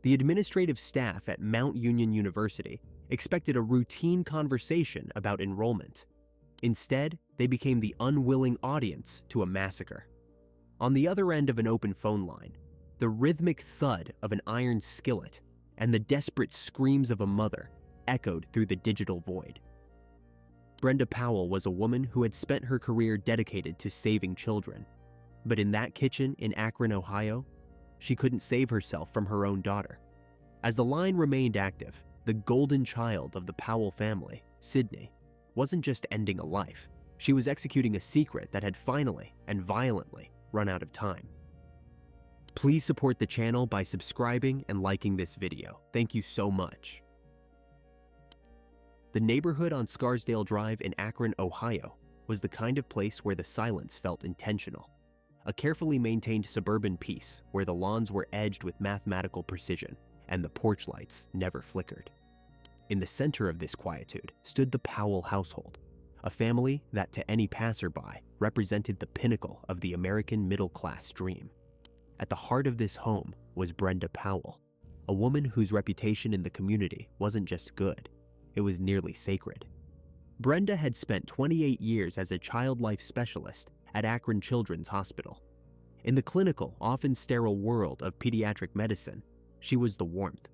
The administrative staff at Mount Union University expected a routine conversation about enrollment. Instead, they became the unwilling audience to a massacre. On the other end of an open phone line, the rhythmic thud of an iron skillet and the desperate screams of a mother echoed through the digital void. Brenda Powell was a woman who had spent her career dedicated to saving children. But in that kitchen in Akron, Ohio, she couldn't save herself from her own daughter. As the line remained active, the golden child of the Powell family, Sydney, wasn't just ending a life. She was executing a secret that had finally and violently run out of time. Please support the channel by subscribing and liking this video. Thank you so much. The neighborhood on Scarsdale Drive in Akron, Ohio, was the kind of place where the silence felt intentional. A carefully maintained suburban piece where the lawns were edged with mathematical precision and the porch lights never flickered. In the center of this quietude stood the Powell household, a family that to any passerby represented the pinnacle of the American middle-class dream. At the heart of this home was Brenda Powell, a woman whose reputation in the community wasn't just good, it was nearly sacred. Brenda had spent 28 years as a child life specialist at Akron Children's Hospital. In the clinical, often sterile world of pediatric medicine, she was the warmth.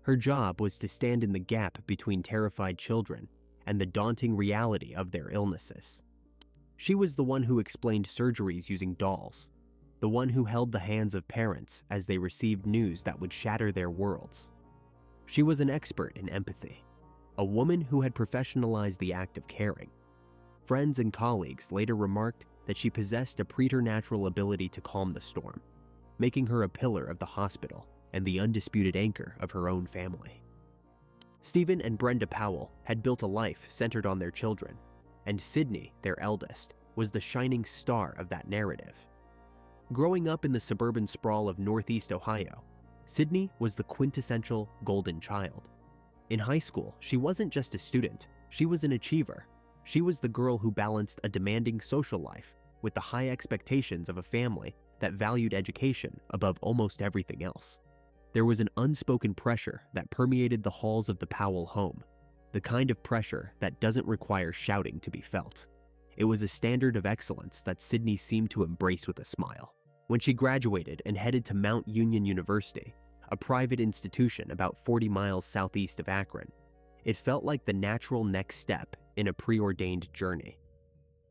Her job was to stand in the gap between terrified children and the daunting reality of their illnesses. She was the one who explained surgeries using dolls, the one who held the hands of parents as they received news that would shatter their worlds. She was an expert in empathy, a woman who had professionalized the act of caring. Friends and colleagues later remarked that she possessed a preternatural ability to calm the storm, making her a pillar of the hospital and the undisputed anchor of her own family. Stephen and Brenda Powell had built a life centered on their children, and Sydney, their eldest, was the shining star of that narrative. Growing up in the suburban sprawl of Northeast Ohio, Sydney was the quintessential golden child. In high school, she wasn't just a student, she was an achiever. She was the girl who balanced a demanding social life with the high expectations of a family that valued education above almost everything else. There was an unspoken pressure that permeated the halls of the Powell home, the kind of pressure that doesn't require shouting to be felt. It was a standard of excellence that Sydney seemed to embrace with a smile. When she graduated and headed to Mount Union University, a private institution about 40 miles southeast of Akron, it felt like the natural next step in a preordained journey.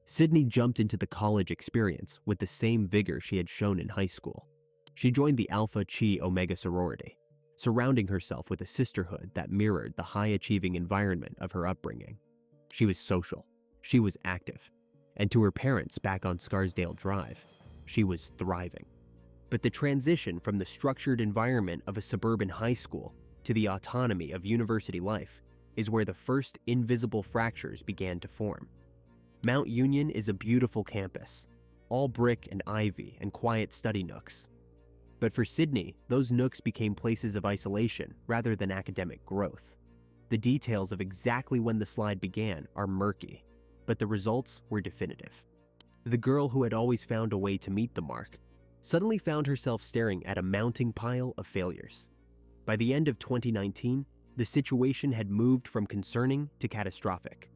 Sydney jumped into the college experience with the same vigor she had shown in high school. She joined the Alpha Chi Omega sorority, surrounding herself with a sisterhood that mirrored the high-achieving environment of her upbringing. She was social, she was active, and to her parents back on Scarsdale Drive, she was thriving. But the transition from the structured environment of a suburban high school to the autonomy of university life is where the first invisible fractures began to form. Mount Union is a beautiful campus, all brick and ivy and quiet study nooks. But for Sydney, those nooks became places of isolation rather than academic growth. The details of exactly when the slide began are murky, but the results were definitive. The girl who had always found a way to meet the mark suddenly found herself staring at a mounting pile of failures. By the end of 2019, the situation had moved from concerning to catastrophic.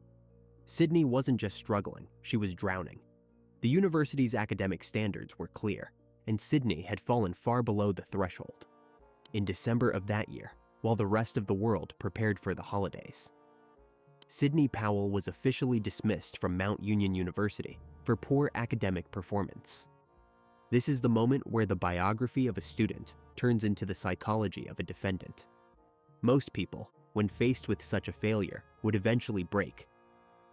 Sydney wasn't just struggling, she was drowning. The university's academic standards were clear, and Sydney had fallen far below the threshold. In December of that year, while the rest of the world prepared for the holidays, Sydney Powell was officially dismissed from Mount Union University for poor academic performance. This is the moment where the biography of a student turns into the psychology of a defendant. Most people, when faced with such a failure, would eventually break.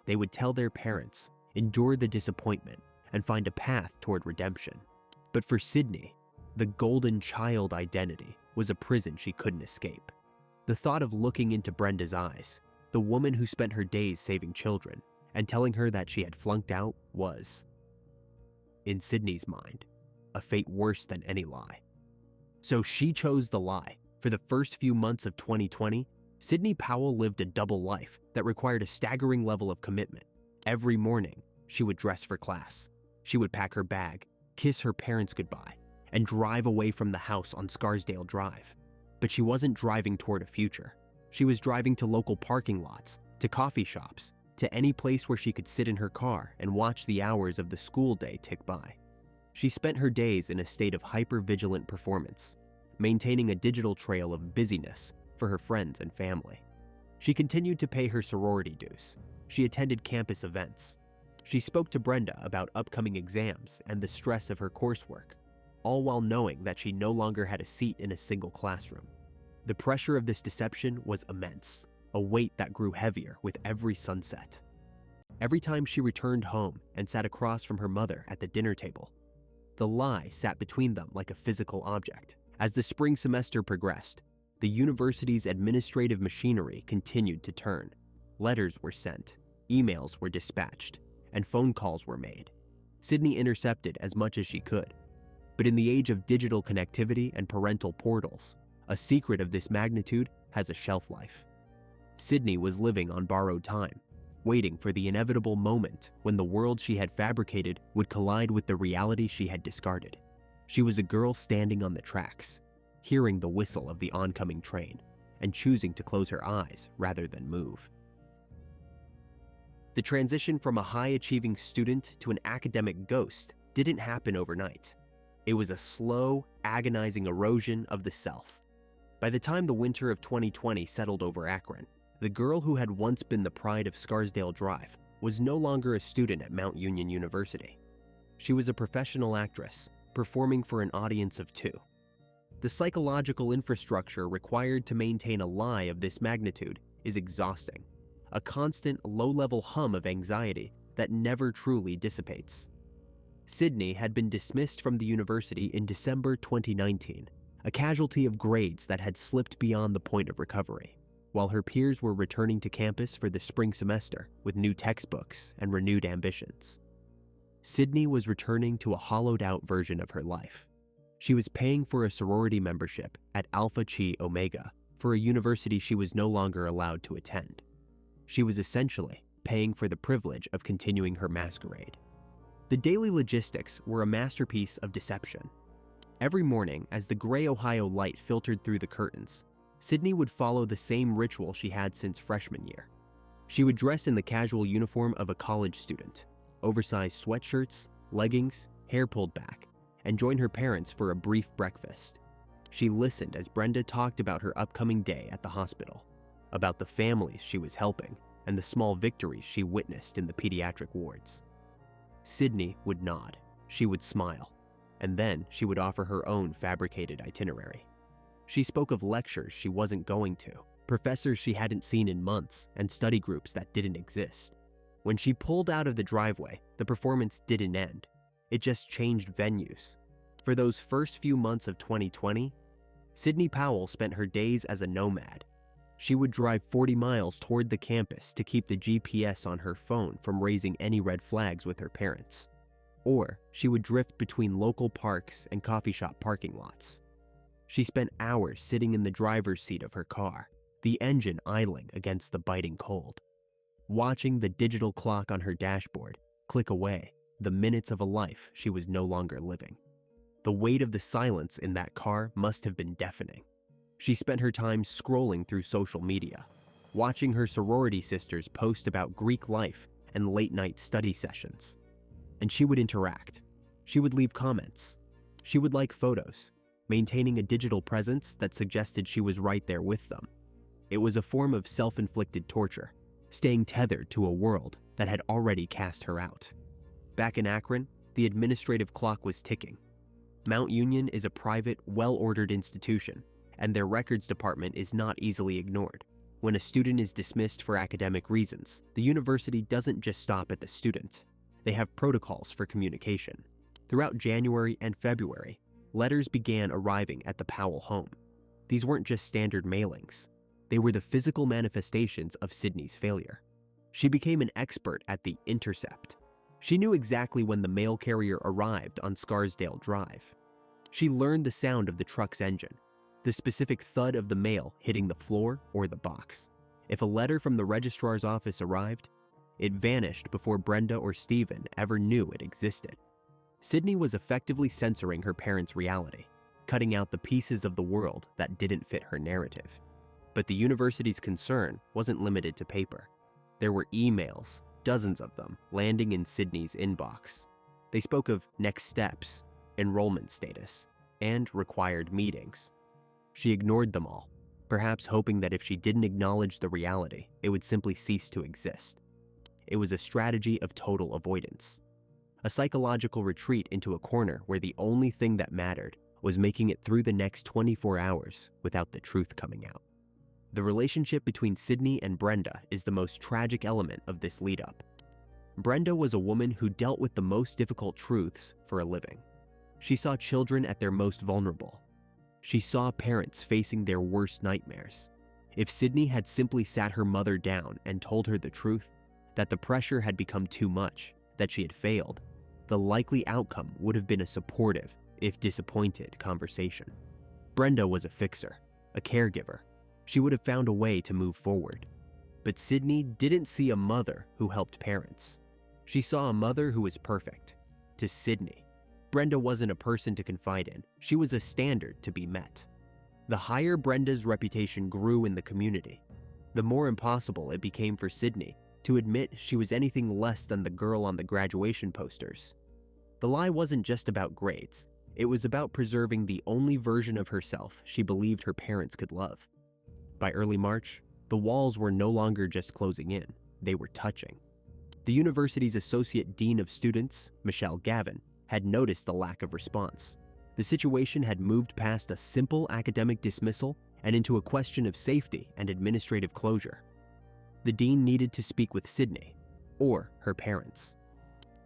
They would tell their parents, endure the disappointment, and find a path toward redemption. But for Sydney, the golden child identity was a prison she couldn't escape. The thought of looking into Brenda's eyes, the woman who spent her days saving children, and telling her that she had flunked out was, in Sydney's mind, a fate worse than any lie. So she chose the lie. For the first few months of 2020, Sydney Powell lived a double life that required a staggering level of commitment. Every morning, she would dress for class. She would pack her bag, kiss her parents goodbye, and drive away from the house on Scarsdale Drive. But she wasn't driving toward a future. She was driving to local parking lots, to coffee shops, to any place where she could sit in her car and watch the hours of the school day tick by. She spent her days in a state of hyper-vigilant performance, maintaining a digital trail of busyness for her friends and family. She continued to pay her sorority dues. She attended campus events. She spoke to Brenda about upcoming exams and the stress of her coursework, all while knowing that she no longer had a seat in a single classroom. The pressure of this deception was immense, a weight that grew heavier with every sunset. Every time she returned home and sat across from her mother at the dinner table, the lie sat between them like a physical object. As the spring semester progressed, the university's administrative machinery continued to turn. Letters were sent, emails were dispatched, and phone calls were made. Sydney intercepted as much as she could. But in the age of digital connectivity and parental portals, a secret of this magnitude has a shelf life. Sydney was living on borrowed time, waiting for the inevitable moment when the world she had fabricated would collide with the reality she had discarded. She was a girl standing on the tracks, hearing the whistle of the oncoming train, and choosing to close her eyes rather than move. The transition from a high-achieving student to an academic ghost didn't happen overnight. It was a slow, agonizing erosion of the self. By the time the winter of 2020 settled over Akron, the girl who had once been the pride of Scarsdale Drive was no longer a student at Mount Union University. She was a professional actress, performing for an audience of 2. The psychological infrastructure required to maintain a lie of this magnitude is exhausting, a constant low-level hum of anxiety that never truly dissipates. Sydney had been dismissed from the university in December 2019, a casualty of grades that had slipped beyond the point of recovery, while her peers were returning to campus for the spring semester with new textbooks and renewed ambitions. Sydney was returning to a hollowed-out version of her life. She was paying for a sorority membership at Alpha Chi Omega for a university she was no longer allowed to attend. She was essentially paying for the privilege of continuing her masquerade. The daily logistics were a masterpiece of deception. Every morning, as the gray Ohio light filtered through the curtains, Sydney would follow the same ritual she had since freshman year. She would dress in the casual uniform of a college student, oversized sweatshirts, leggings, hair pulled back, and join her parents for a brief breakfast. She listened as Brenda talked about her upcoming day at the hospital, about the families she was helping, and the small victories she witnessed in the pediatric wards. Sydney would nod, she would smile, and then she would offer her own fabricated itinerary. She spoke of lectures she wasn't going to, professors she hadn't seen in months, and study groups that didn't exist. When she pulled out of the driveway, the performance didn't end. It just changed venues. For those first few months of 2020, Sydney Powell spent her days as a nomad. She would drive 40 miles toward the campus to keep the GPS on her phone from raising any red flags with her parents. Or she would drift between local parks and coffee shop parking lots. She spent hours sitting in the driver's seat of her car, the engine idling against the biting cold, watching the digital clock on her dashboard click away the minutes of a life she was no longer living. The weight of the silence in that car must have been deafening. She spent her time scrolling through social media, watching her sorority sisters post about Greek life and late-night study sessions. And she would interact. She would leave comments. She would like photos, maintaining a digital presence that suggested she was right there with them. It was a form of self-inflicted torture, staying tethered to a world that had already cast her out. Back in Akron, the administrative clock was ticking. Mount Union is a private, well-ordered institution, and their records department is not easily ignored. When a student is dismissed for academic reasons, the university doesn't just stop at the student. They have protocols for communication. Throughout January and February, letters began arriving at the Powell home. These weren't just standard mailings. They were the physical manifestations of Sydney's failure. She became an expert at the intercept. She knew exactly when the mail carrier arrived on Scarsdale Drive. She learned the sound of the truck's engine, the specific thud of the mail hitting the floor or the box. If a letter from the registrar's office arrived, it vanished before Brenda or Stephen ever knew it existed. Sydney was effectively censoring her parents' reality. cutting out the pieces of the world that didn't fit her narrative. But the university's concern wasn't limited to paper. There were emails, dozens of them, landing in Sydney's inbox. They spoke of next steps, enrollment status, and required meetings. She ignored them all, perhaps hoping that if she didn't acknowledge the reality, it would simply cease to exist. It was a strategy of total avoidance, a psychological retreat into a corner where the only thing that mattered was making it through the next 24 hours without the truth coming out. The relationship between Sydney and Brenda is the most tragic element of this lead-up. Brenda was a woman who dealt with the most difficult truths for a living. She saw children at their most vulnerable. She saw parents facing their worst nightmares. If Sydney had simply sat her mother down and told her the truth, that the pressure had become too much, that she had failed, the likely outcome would have been a supportive, if disappointed, conversation. Brenda was a fixer, a caregiver. She would have found a way to move forward. But Sydney didn't see a mother who helped parents. She saw a mother who was perfect. To Sydney, Brenda wasn't a person to confide in. She was a standard to be met. The higher Brenda's reputation grew in the community, the more impossible it became for Sydney to admit she was anything less than the girl on the graduation posters. The lie wasn't just about grades. It was about preserving the only version of herself she believed her parents could love. By early March, the walls were no longer just closing in, they were touching. The university's Associate Dean of Students, Michelle Gavin, had noticed the lack of response. The situation had moved past a simple academic dismissal and into a question of safety and administrative closure. The dean needed to speak with Sydney, or her parents.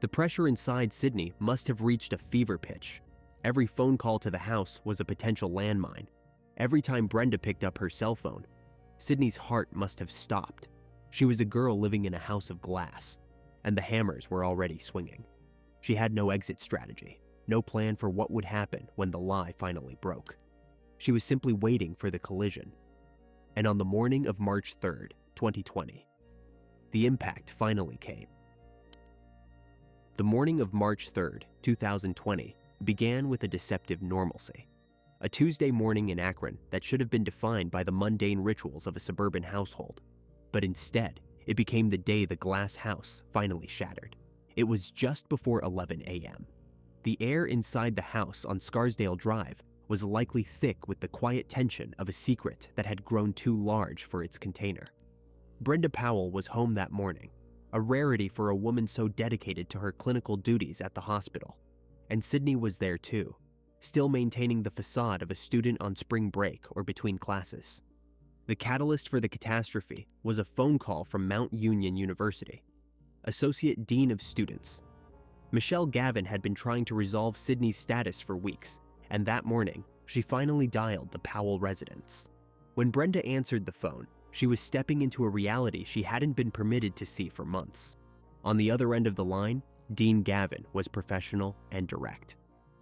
The pressure inside Sydney must have reached a fever pitch. Every phone call to the house was a potential landmine. Every time Brenda picked up her cell phone, Sydney's heart must have stopped. She was a girl living in a house of glass, and the hammers were already swinging. She had no exit strategy, no plan for what would happen when the lie finally broke. She was simply waiting for the collision. And on the morning of March 3rd, 2020, the impact finally came. The morning of March 3rd, 2020, began with a deceptive normalcy. A Tuesday morning in Akron that should have been defined by the mundane rituals of a suburban household. But instead, it became the day the glass house finally shattered. It was just before 11 a.m. The air inside the house on Scarsdale Drive was likely thick with the quiet tension of a secret that had grown too large for its container. Brenda Powell was home that morning, a rarity for a woman so dedicated to her clinical duties at the hospital. And Sydney was there too, still maintaining the facade of a student on spring break or between classes. The catalyst for the catastrophe was a phone call from Mount Union University, Associate Dean of Students. Michelle Gavin had been trying to resolve Sydney's status for weeks, and that morning, she finally dialed the Powell residence. When Brenda answered the phone, she was stepping into a reality she hadn't been permitted to see for months. On the other end of the line, Dean Gavin was professional and direct.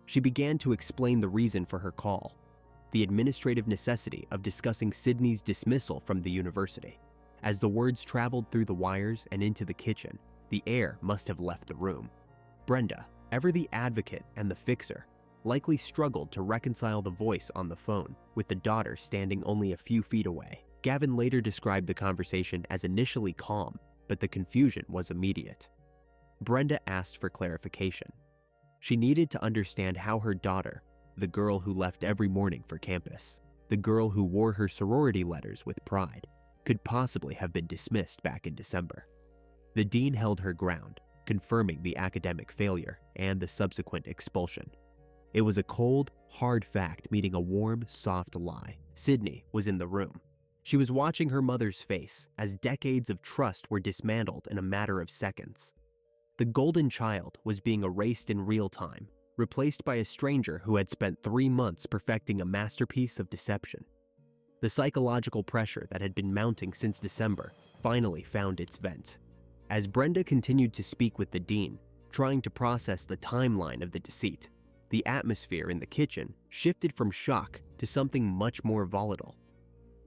She began to explain the reason for her call, the administrative necessity of discussing Sydney's dismissal from the university. As the words traveled through the wires and into the kitchen, the air must have left the room. Brenda, ever the advocate and the fixer, likely struggled to reconcile the voice on the phone with the daughter standing only a few feet away. Gavin later described the conversation as initially calm, but the confusion was immediate. Brenda asked for clarification. She needed to understand how her daughter, the girl who left every morning for campus, the girl who wore her sorority letters with pride, could possibly have been dismissed back in December. The dean held her ground, confirming the academic failure and the subsequent expulsion. It was a cold, hard fact meeting a warm, soft lie. Sydney was in the room. She was watching her mother's face as decades of trust were dismantled in a matter of seconds. The golden child was being erased in real time, replaced by a stranger who had spent 3 months perfecting a masterpiece of deception. The psychological pressure that had been mounting since December finally found its vent. As Brenda continued to speak with the dean, trying to process the timeline of the deceit, the atmosphere in the kitchen shifted from shock to something much more volatile.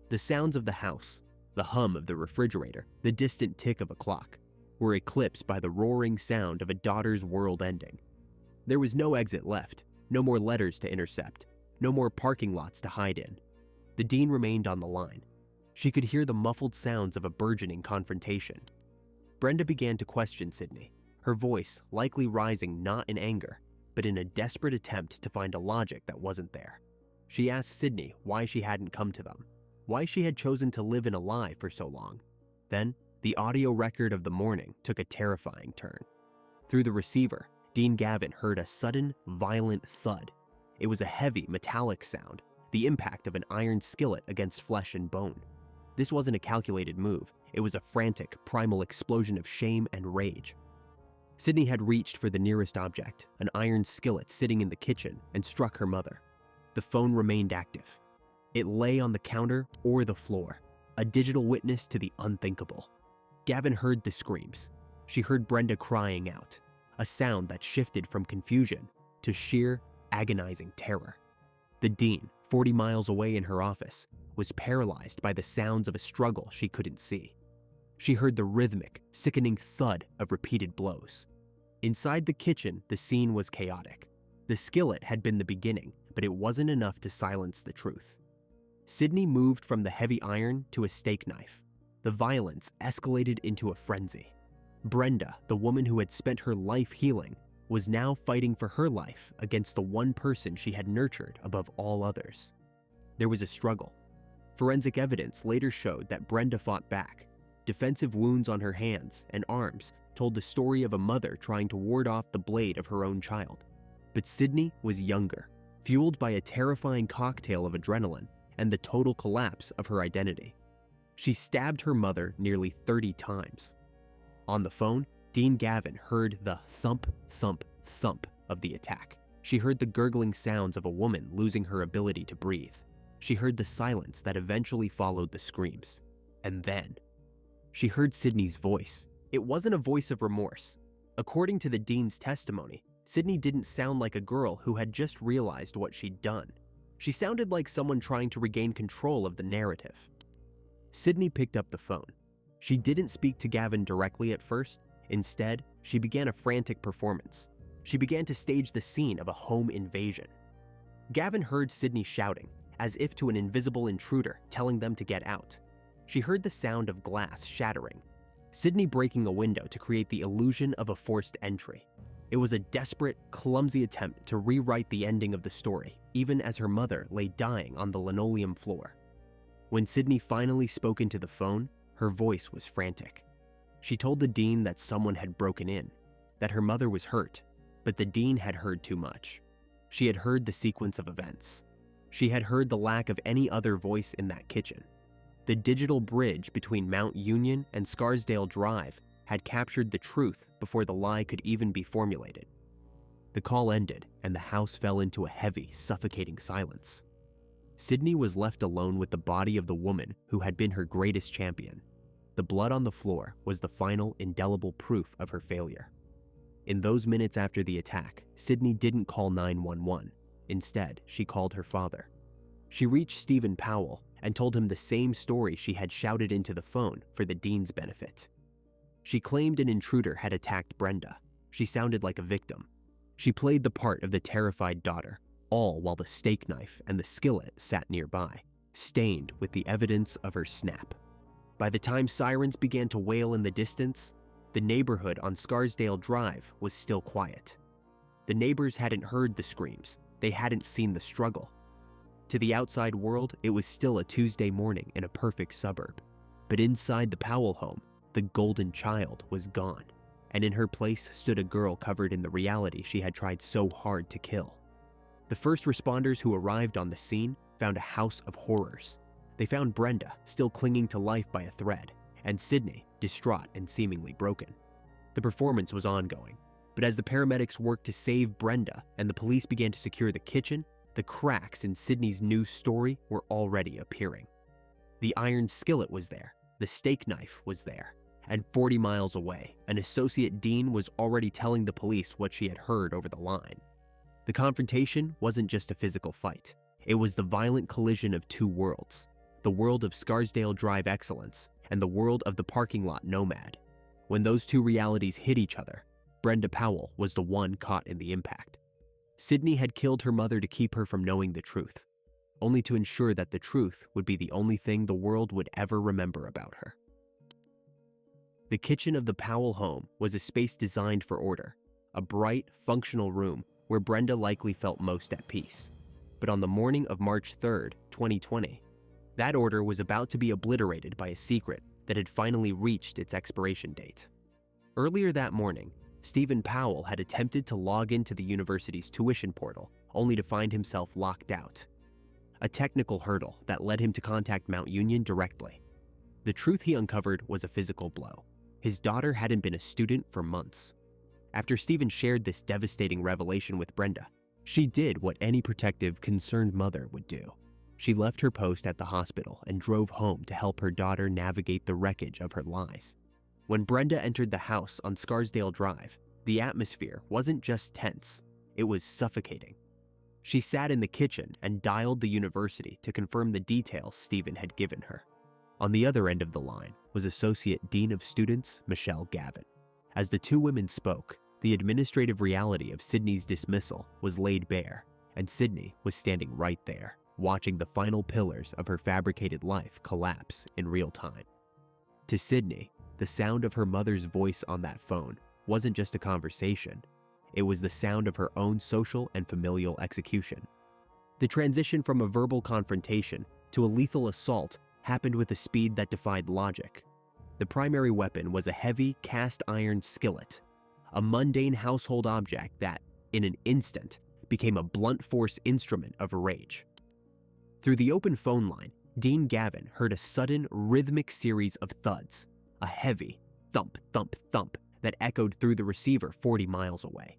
The sounds of the house, the hum of the refrigerator, the distant tick of a clock, were eclipsed by the roaring sound of a daughter's world ending. There was no exit left, no more letters to intercept, No more parking lots to hide in. The dean remained on the line. She could hear the muffled sounds of a burgeoning confrontation. Brenda began to question Sydney, her voice likely rising not in anger, but in a desperate attempt to find a logic that wasn't there. She asked Sydney why she hadn't come to them, why she had chosen to live in a lie for so long. Then, the audio record of the morning took a terrifying turn. Through the receiver, Dean Gavin heard a sudden, violent thud. It was a heavy, metallic sound, the impact of an iron skillet against flesh and bone. This wasn't a calculated move. It was a frantic, primal explosion of shame and rage. Sydney had reached for the nearest object, an iron skillet sitting in the kitchen, and struck her mother. The phone remained active. It lay on the counter or the floor, a digital witness to the unthinkable. Gavin heard the screams. She heard Brenda crying out, a sound that shifted from confusion to sheer, agonizing terror. The dean, 40 miles away in her office, was paralyzed by the sounds of a struggle she couldn't see. She heard the rhythmic, sickening thud of repeated blows. Inside the kitchen, the scene was chaotic. The skillet had been the beginning, but it wasn't enough to silence the truth. Sydney moved from the heavy iron to a steak knife. The violence escalated into a frenzy. Brenda, the woman who had spent her life healing, was now fighting for her life against the one person she had nurtured above all others. There was a struggle. Forensic evidence later showed that Brenda fought back. Defensive wounds on her hands and arms told the story of a mother trying to ward off the blade of her own child. But Sydney was younger, fueled by a terrifying cocktail of adrenaline and the total collapse of her identity. She stabbed her mother nearly 30 times. On the phone, Dean Gavin heard the thump, thump, thump of the attack. She heard the gurgling sounds of a woman losing her ability to breathe. She heard the silence that eventually followed the screams. And then, she heard Sydney's voice. It wasn't a voice of remorse. According to the dean's testimony, Sydney didn't sound like a girl who had just realized what she'd done. She sounded like someone trying to regain control of the narrative. Sydney picked up the phone. She didn't speak to Gavin directly at first. Instead, she began a frantic performance. She began to stage the scene of a home invasion. Gavin heard Sydney shouting, as if to an invisible intruder telling them to get out. She heard the sound of glass shattering, Sydney breaking a window to create the illusion of a forced entry. It was a desperate, clumsy attempt to rewrite the ending of the story, even as her mother lay dying on the linoleum floor. When Sydney finally spoke into the phone, her voice was frantic. She told the dean that someone had broken in, that her mother was hurt, but the dean had heard too much. She had heard the sequence of events. She had heard the lack of any other voice in that kitchen. The digital bridge between Mount Union and Scarsdale Drive had captured the truth before the lie could even be formulated. The call ended, and the house fell into a heavy, suffocating silence. Sydney was left alone with the body of the woman who had been her greatest champion. The blood on the floor was the final, indelible proof of her failure. In those minutes after the attack, Sydney didn't call 911. Instead, she called her father. She reached Stephen Powell and told him the same story she had shouted into the phone for the dean's benefit. She claimed an intruder had attacked Brenda. She sounded like a victim. She played the part of the terrified daughter, all while the steak knife and the skillet sat nearby, stained with the evidence of her snap. By the time sirens began to wail in the distance, the neighborhood on Scarsdale Drive was still quiet. The neighbors hadn't heard the screams. They hadn't seen the struggle. To the outside world, it was still a Tuesday morning in a perfect suburb. But inside the Powell home, the golden child was gone, and in her place stood a girl covered in the reality she had tried so hard to kill. The first responders who arrived on the scene found a house of horrors. They found Brenda still clinging to life by a thread, and Sydney distraught and seemingly broken. The performance was ongoing, but as the paramedics worked to save Brenda and the police began to secure the kitchen, the cracks in Sydney's new story were already appearing. The iron skillet was there, the steak knife was there, and 40 miles away, an associate dean was already telling the police what she had heard over the line. The confrontation wasn't just a physical fight. It was the violent collision of two worlds, the world of Scarsdale Drive excellence and the world of the parking lot nomad. When those two realities hit each other, Brenda Powell was the one caught in the impact. Sydney had killed her mother to keep her from knowing the truth, only to ensure that the truth would be the only thing the world would ever remember about her. The kitchen of the Powell home was a space designed for order, a bright, functional room where Brenda likely felt most at peace. But on the morning of March 3rd, 2020, that order was about to be obliterated by a secret that had finally reached its expiration date. Earlier that morning, Stephen Powell had attempted to log into the university's tuition portal, only to find himself locked out. A technical hurdle that led him to contact Mount Union directly. The truth he uncovered was a physical blow. His daughter hadn't been a student for months. After Stephen shared this devastating revelation with Brenda, she did what any protective, concerned mother would do. She left her post at the hospital and drove home to help her daughter navigate the wreckage of her lies. When Brenda entered the house on Scarsdale Drive, the atmosphere wasn't just tense, it was suffocating. She sat in the kitchen and dialed the university to confirm the details Stephen had given her. On the other end of the line was Associate Dean of Students Michelle Gavin. As the two women spoke, the administrative reality of Sydney's dismissal was laid bare, and Sydney was standing right there, watching the final pillars of her fabricated life collapse in real time. To Sydney, the sound of her mother's voice on that phone wasn't just a conversation, it was the sound of her own social and familial execution. The transition from a verbal confrontation to a lethal assault happened with a speed that defied logic. The primary weapon was a heavy cast iron skillet, a mundane household object that, in an instant, became a blunt force instrument of rage. Through the open phone line, Dean Gavin heard a sudden, rhythmic series of thuds, a heavy thump, thump, thump that echoed through the receiver 40 miles away.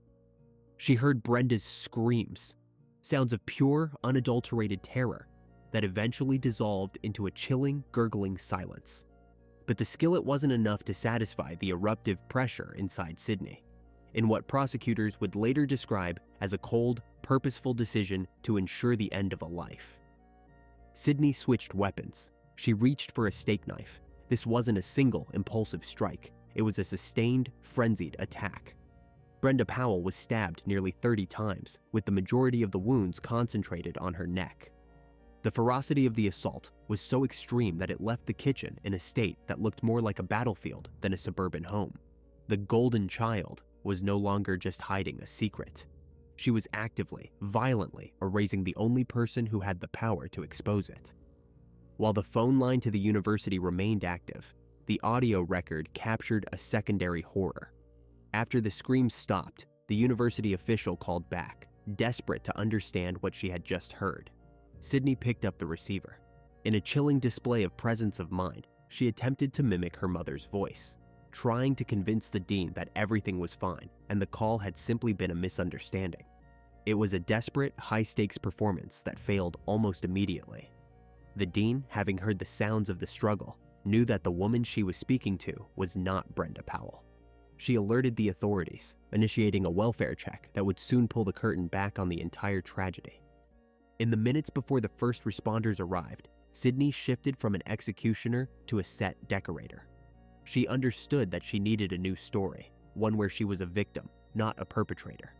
She heard Brenda's screams, sounds of pure, unadulterated terror that eventually dissolved into a chilling, gurgling silence. But the skillet wasn't enough to satisfy the eruptive pressure inside Sydney, in what prosecutors would later describe as a cold, purposeful decision to ensure the end of a life. Sydney switched weapons. She reached for a steak knife. This wasn't a single, impulsive strike. It was a sustained, frenzied attack. Brenda Powell was stabbed nearly 30 times, with the majority of the wounds concentrated on her neck. The ferocity of the assault was so extreme that it left the kitchen in a state that looked more like a battlefield than a suburban home. The golden child was no longer just hiding a secret. She was actively, violently erasing the only person who had the power to expose it. While the phone line to the university remained active, the audio record captured a secondary horror. After the screams stopped, the university official called back, desperate to understand what she had just heard. Sydney picked up the receiver. In a chilling display of presence of mind, she attempted to mimic her mother's voice, trying to convince the dean that everything was fine and the call had simply been a misunderstanding. It was a desperate, high-stakes performance that failed almost immediately. The dean, having heard the sounds of the struggle, knew that the woman she was speaking to was not Brenda Powell. She alerted the authorities, initiating a welfare check that would soon pull the curtain back on the entire tragedy. In the minutes before the first responders arrived, Sydney shifted from an executioner to a set decorator. She understood that she needed a new story, one where she was a victim, not a perpetrator.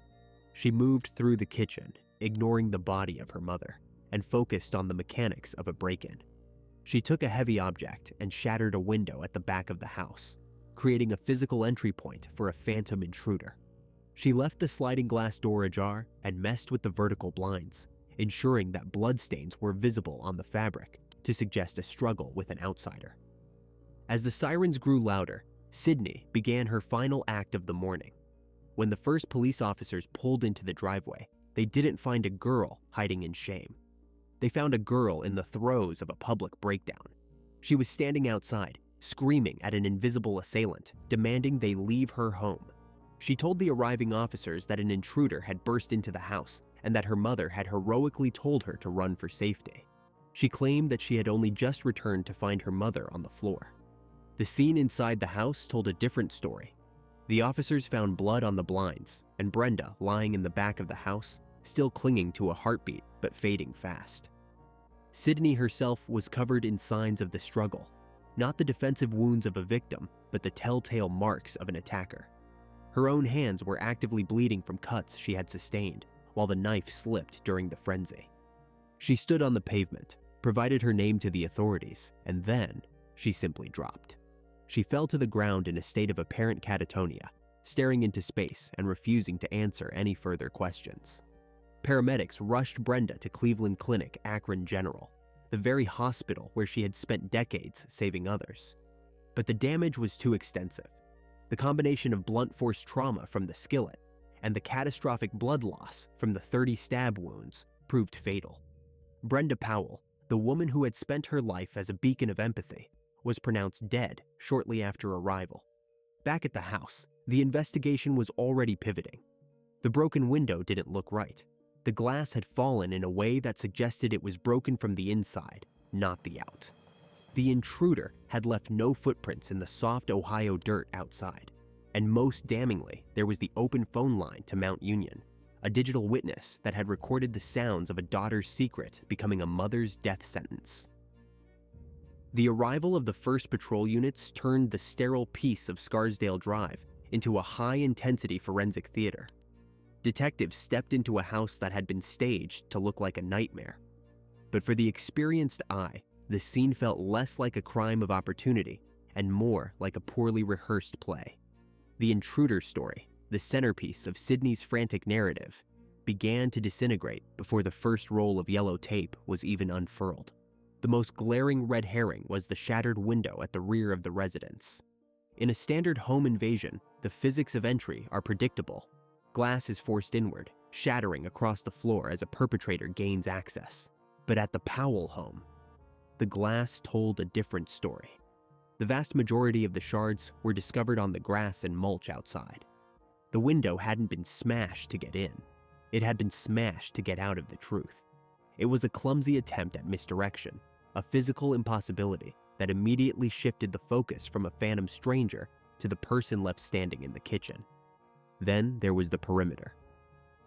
She moved through the kitchen, ignoring the body of her mother, and focused on the mechanics of a break-in. She took a heavy object and shattered a window at the back of the house, creating a physical entry point for a phantom intruder. She left the sliding glass door ajar and messed with the vertical blinds, ensuring that bloodstains were visible on the fabric to suggest a struggle with an outsider. As the sirens grew louder, Sydney began her final act of the morning. When the first police officers pulled into the driveway, they didn't find a girl hiding in shame. They found a girl in the throes of a public breakdown. She was standing outside, screaming at an invisible assailant, demanding they leave her home. She told the arriving officers that an intruder had burst into the house and that her mother had heroically told her to run for safety. She claimed that she had only just returned to find her mother on the floor. The scene inside the house told a different story. The officers found blood on the blinds, and Brenda lying in the back of the house, still clinging to a heartbeat but fading fast. Sydney herself was covered in signs of the struggle, not the defensive wounds of a victim, but the telltale marks of an attacker. Her own hands were actively bleeding from cuts she had sustained, while the knife slipped during the frenzy. She stood on the pavement, provided her name to the authorities, and then she simply dropped. She fell to the ground in a state of apparent catatonia, staring into space and refusing to answer any further questions. Paramedics rushed Brenda to Cleveland Clinic, Akron General, the very hospital where she had spent decades saving others. But the damage was too extensive. The combination of blunt force trauma from the skillet and the catastrophic blood loss from the 30 stab wounds proved fatal. Brenda Powell, the woman who had spent her life as a beacon of empathy, was pronounced dead shortly after arrival. Back at the house, the investigation was already pivoting. The broken window didn't look right. The glass had fallen in a way that suggested it was broken from the inside, not the out. The intruder had left no footprints in the soft Ohio dirt outside. And most damningly, there was the open phone line to Mount Union, a digital witness that had recorded the sounds of a daughter's secret becoming a mother's death sentence. The arrival of the first patrol units turned the sterile piece of Scarsdale Drive into a high-intensity forensic theater. Detectives stepped into a house that had been staged to look like a nightmare. But for the experienced eye, the scene felt less like a crime of opportunity and more like a poorly rehearsed play. The intruder story, the centerpiece of Sydney's frantic narrative, began to disintegrate before the first roll of yellow tape was even unfurled. The most glaring red herring was the shattered window at the rear of the residence. In a standard home invasion, the physics of entry are predictable. Glass is forced inward, shattering across the floor as a perpetrator gains access. But at the Powell home, the glass told a different story. The vast majority of the shards were discovered on the grass and mulch outside. The window hadn't been smashed to get in. It had been smashed to get out of the truth. It was a clumsy attempt at misdirection, a physical impossibility that immediately shifted the focus from a phantom stranger to the person left standing in the kitchen. Then there was the perimeter.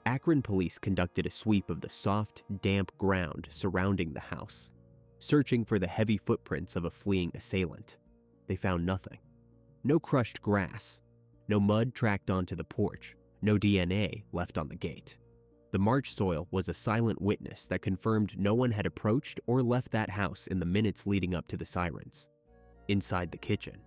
Akron police conducted a sweep of the soft, damp ground surrounding the house, searching for the heavy footprints of a fleeing assailant. They found nothing. No crushed grass, no mud tracked onto the porch, no DNA left on the gate. The march soil was a silent witness that confirmed no one had approached or left that house in the minutes leading up to the sirens. Inside the kitchen,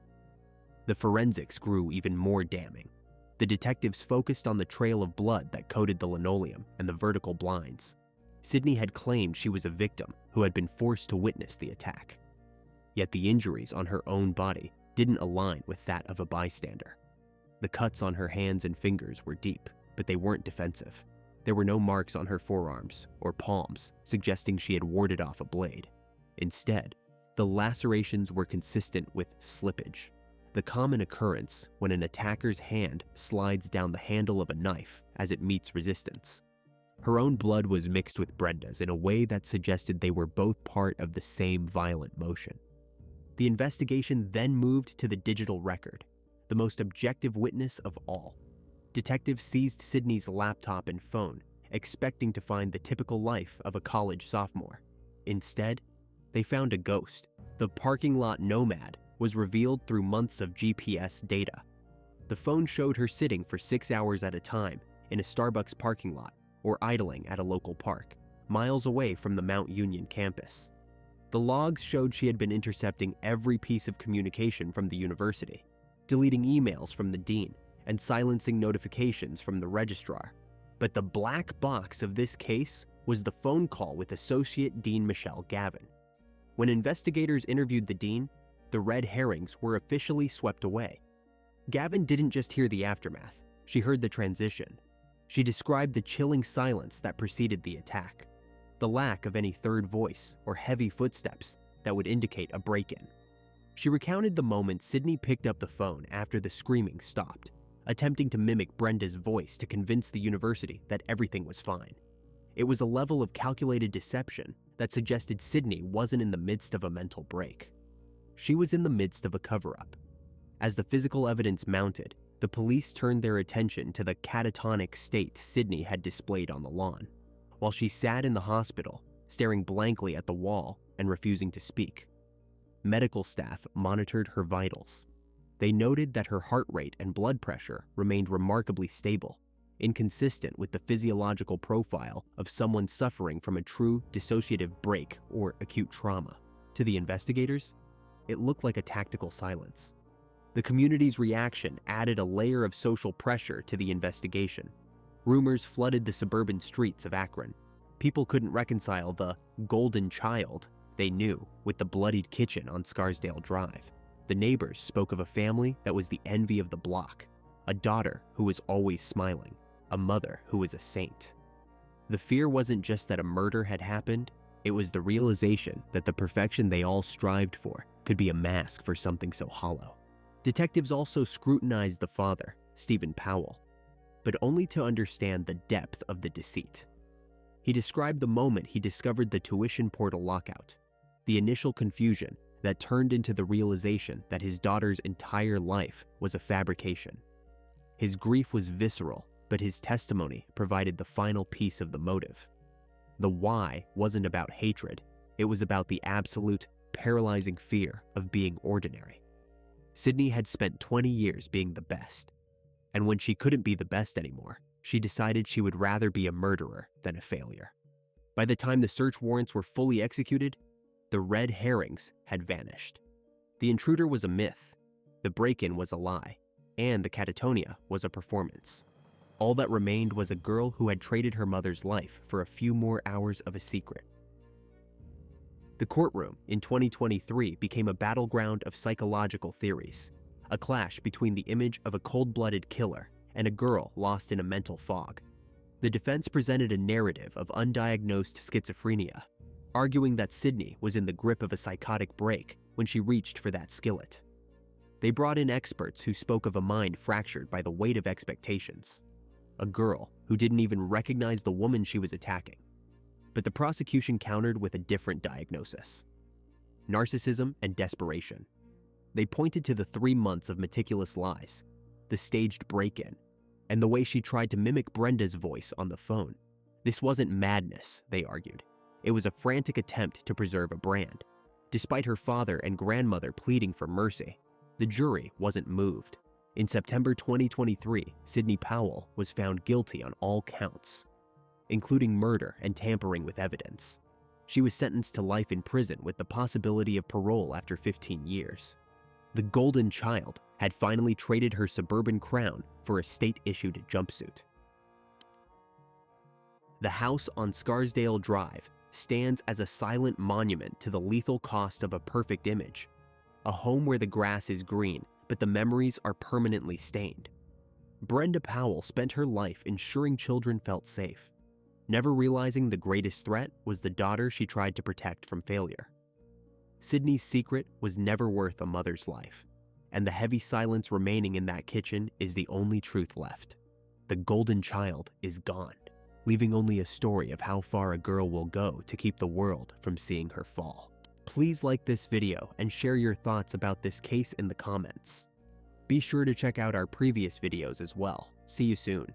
the forensics grew even more damning. The detectives focused on the trail of blood that coated the linoleum and the vertical blinds. Sydney had claimed she was a victim who had been forced to witness the attack. Yet the injuries on her own body didn't align with that of a bystander. The cuts on her hands and fingers were deep, but they weren't defensive. There were no marks on her forearms or palms suggesting she had warded off a blade. Instead, the lacerations were consistent with slippage, the common occurrence when an attacker's hand slides down the handle of a knife as it meets resistance. Her own blood was mixed with Brenda's in a way that suggested they were both part of the same violent motion. The investigation then moved to the digital record, the most objective witness of all. Detectives seized Sydney's laptop and phone, expecting to find the typical life of a college sophomore. Instead, they found a ghost. The parking lot nomad was revealed through months of GPS data. The phone showed her sitting for 6 hours at a time in a Starbucks parking lot or idling at a local park, miles away from the Mount Union campus. The logs showed she had been intercepting every piece of communication from the university, deleting emails from the dean, and silencing notifications from the registrar. But the black box of this case was the phone call with Associate Dean Michelle Gavin. When investigators interviewed the dean, the red herrings were officially swept away. Gavin didn't just hear the aftermath, she heard the transition. She described the chilling silence that preceded the attack, the lack of any third voice or heavy footsteps that would indicate a break-in. She recounted the moment Sydney picked up the phone after the screaming stopped, attempting to mimic Brenda's voice to convince the university that everything was fine. It was a level of calculated deception that suggested Sydney wasn't in the midst of a mental break. She was in the midst of a cover-up. As the physical evidence mounted, the police turned their attention to the catatonic state Sydney had displayed on the lawn, while she sat in the hospital, staring blankly at the wall and refusing to speak. Medical staff monitored her vitals. They noted that her heart rate and blood pressure remained remarkably stable, inconsistent with the physiological profile of someone suffering from a true dissociative break or acute trauma. To the investigators, it looked like a tactical silence. The community's reaction added a layer of social pressure to the investigation. Rumors flooded the suburban streets of Akron. People couldn't reconcile the golden child they knew with the bloodied kitchen on Scarsdale Drive. The neighbors spoke of a family that was the envy of the block, a daughter who was always smiling, a mother who was a saint. The fear wasn't just that a murder had happened, it was the realization that the perfection they all strived for could be a mask for something so hollow. Detectives also scrutinized the father, Stephen Powell, but only to understand the depth of the deceit. He described the moment he discovered the tuition portal lockout, the initial confusion that turned into the realization that his daughter's entire life was a fabrication. His grief was visceral, but his testimony provided the final piece of the motive. The why wasn't about hatred, it was about the absolute, paralyzing fear of being ordinary. Sydney had spent 20 years being the best, and when she couldn't be the best anymore, she decided she would rather be a murderer than a failure. By the time the search warrants were fully executed, the red herrings had vanished. The intruder was a myth, the break-in was a lie, and the catatonia was a performance. All that remained was a girl who had traded her mother's life for a few more hours of a secret. The courtroom in 2023 became a battleground of psychological theories, a clash between the image of a cold-blooded killer and a girl lost in a mental fog. The defense presented a narrative of undiagnosed schizophrenia, arguing that Sydney was in the grip of a psychotic break when she reached for that skillet. They brought in experts who spoke of a mind fractured by the weight of expectations, a girl who didn't even recognize the woman she was attacking. But the prosecution countered with a different diagnosis: narcissism and desperation. They pointed to the 3 months of meticulous lies, the staged break-in, and the way she tried to mimic Brenda's voice on the phone. This wasn't madness, they argued. It was a frantic attempt to preserve a brand. Despite her father and grandmother pleading for mercy, the jury wasn't moved. In September 2023, Sydney Powell was found guilty on all counts, including murder and tampering with evidence. She was sentenced to life in prison with the possibility of parole after 15 years. The golden child had finally traded her suburban crown for a state-issued jumpsuit. The house on Scarsdale Drive stands as a silent monument to the lethal cost of a perfect image, a home where the grass is green, but the memories are permanently stained. Brenda Powell spent her life ensuring children felt safe, never realizing the greatest threat was the daughter she tried to protect from failure. Sydney's secret was never worth a mother's life, and the heavy silence remaining in that kitchen is the only truth left. The golden child is gone, leaving only a story of how far a girl will go to keep the world from seeing her fall. Please like this video and share your thoughts about this case in the comments. Be sure to check out our previous videos as well. See you soon.